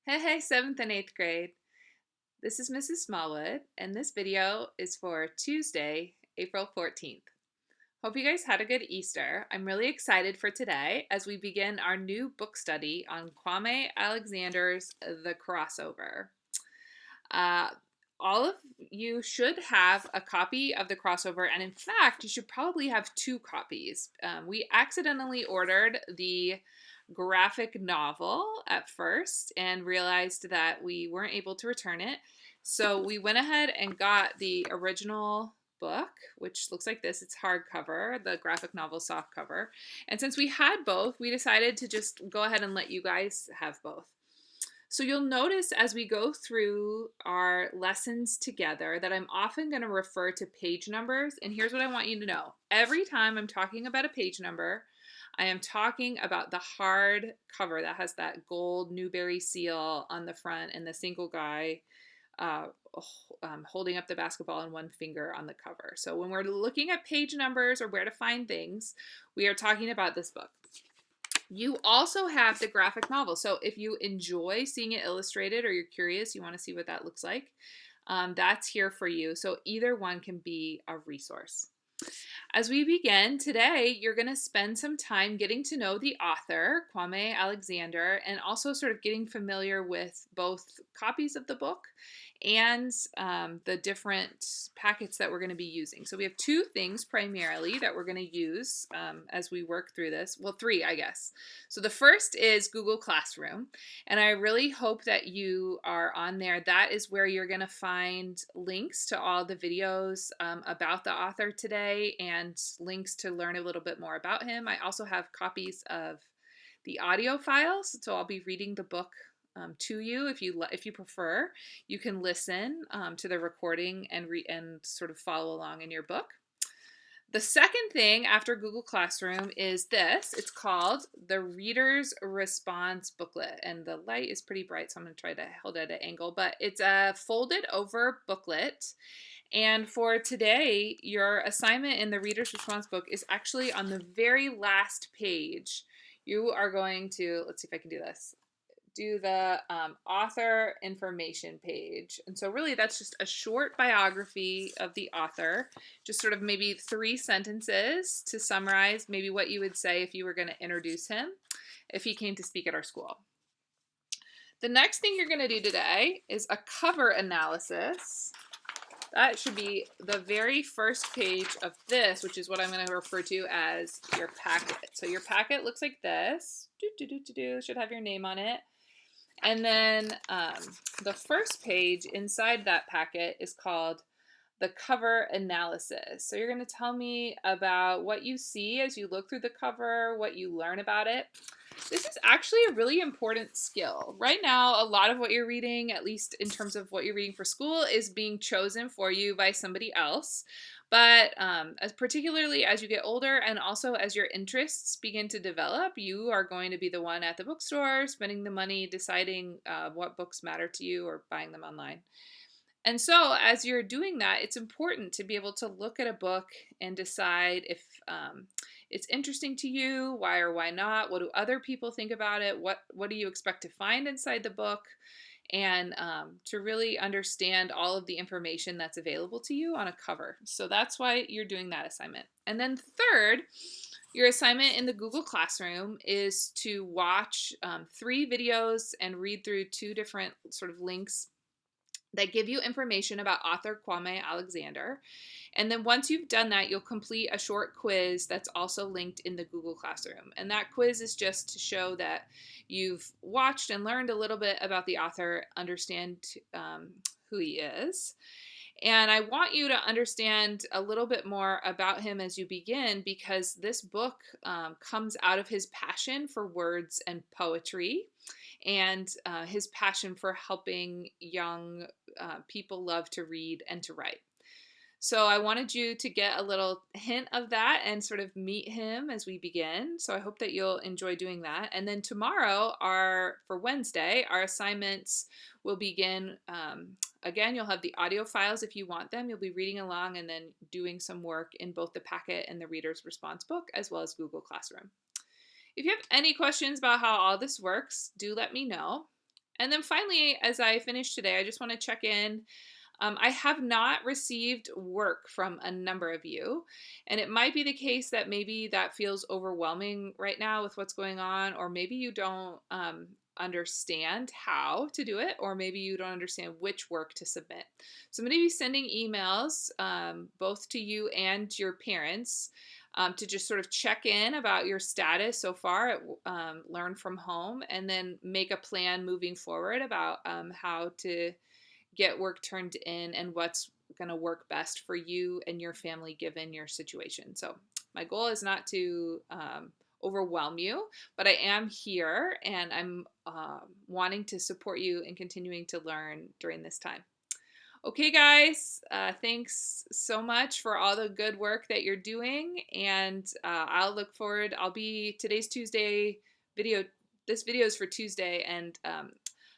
Hey, 7th and 8th grade. This is Mrs. Smallwood, and this video is for Tuesday, April 14th. Hope you guys had a good Easter. I'm really excited for today as we begin our new book study on Kwame Alexander's The Crossover. Uh, all of you should have a copy of The Crossover, and in fact, you should probably have two copies. We accidentally ordered the graphic novel at first and realized that we weren't able to return it. So we went ahead and got the original book, which looks like this. It's hardcover, the graphic novel soft cover. And since we had both, we decided to just go ahead and let you guys have both. So you'll notice as we go through our lessons together that I'm often going to refer to page numbers. And here's what I want you to know. Every time I'm talking about a page number, I am talking about the hard cover that has that gold Newbery seal on the front and the single guy uh, holding up the basketball in one finger on the cover. So when we're looking at page numbers or where to find things, we are talking about this book. You also have the graphic novel. So if you enjoy seeing it illustrated or you're curious, you want to see what that looks like, that's here for you. So either one can be a resource. As we begin today, you're going to spend some time getting to know the author, Kwame Alexander, and also sort of getting familiar with both copies of the book and the different packets that we're going to be using. So we have two things primarily that we're going to use as we work through this. Well, three, I guess. So the first is Google Classroom, and I really hope that you are on there. That is where you're going to find links to all the videos about the author today and links to learn a little bit more about him. I also have copies of the audio files, so I'll be reading the book to you if you prefer. You can listen to the recording and sort of follow along in your book. The second thing after Google Classroom is this. It's called the Reader's Response Booklet, and the light is pretty bright, so I'm going to try to hold it at an angle, but it's a folded over booklet. And for today, your assignment in the Reader's Response book is actually on the very last page. You are going to, let's see if I can do this, do the author information page. And so really that's just a short biography of the author, just sort of maybe 3 sentences to summarize maybe what you would say if you were going to introduce him if he came to speak at our school. The next thing you're going to do today is a cover analysis. That should be the very first page of this, which is what I'm going to refer to as your packet. So your packet looks like this. Should have your name on it. And then the first page inside that packet is called the cover analysis. So you're going to tell me about what you see as you look through the cover, what you learn about it. This is actually a really important skill. Right now, a lot of what you're reading, at least in terms of what you're reading for school, is being chosen for you by somebody else. But particularly as you get older and also as your interests begin to develop, you are going to be the one at the bookstore spending the money deciding what books matter to you or buying them online. And so, as you're doing that, it's important to be able to look at a book and decide if it's interesting to you, why or why not. What do other people think about it? What do you expect to find inside the book? And to really understand all of the information that's available to you on a cover. So that's why you're doing that assignment. And then third, your assignment in the Google Classroom is to watch 3 videos and read through 2 different sort of links that give you information about author Kwame Alexander. And then once you've done that, you'll complete a short quiz that's also linked in the Google Classroom. And that quiz is just to show that you've watched and learned a little bit about the author, understand who he is. And I want you to understand a little bit more about him as you begin, because this book comes out of his passion for words and poetry and his passion for helping young people love to read and to write. So I wanted you to get a little hint of that and sort of meet him as we begin. So I hope that you'll enjoy doing that. And then tomorrow, for Wednesday, our assignments will begin. Again, you'll have the audio files if you want them. You'll be reading along and then doing some work in both the packet and the Reader's Response book, as well as Google Classroom. If you have any questions about how all this works, do let me know. And then finally, as I finish today, I just want to check in. I have not received work from a number of you, and it might be the case that maybe that feels overwhelming right now with what's going on, or maybe you don't understand how to do it, or maybe you don't understand which work to submit. So I'm going to be sending emails both to you and your parents to just sort of check in about your status so far at Learn from Home, and then make a plan moving forward about how to get work turned in and what's going to work best for you and your family given your situation. So, my goal is not to overwhelm you, but I am here and I'm wanting to support you in continuing to learn during this time. Okay, guys, thanks so much for all the good work that you're doing. And I'll look forward. I'll be today's Tuesday video. This video is for Tuesday. And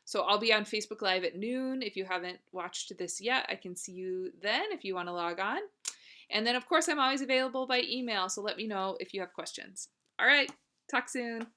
so I'll be on Facebook Live at noon. If you haven't watched this yet, I can see you then if you want to log on. And then, of course, I'm always available by email. So let me know if you have questions. All right, talk soon.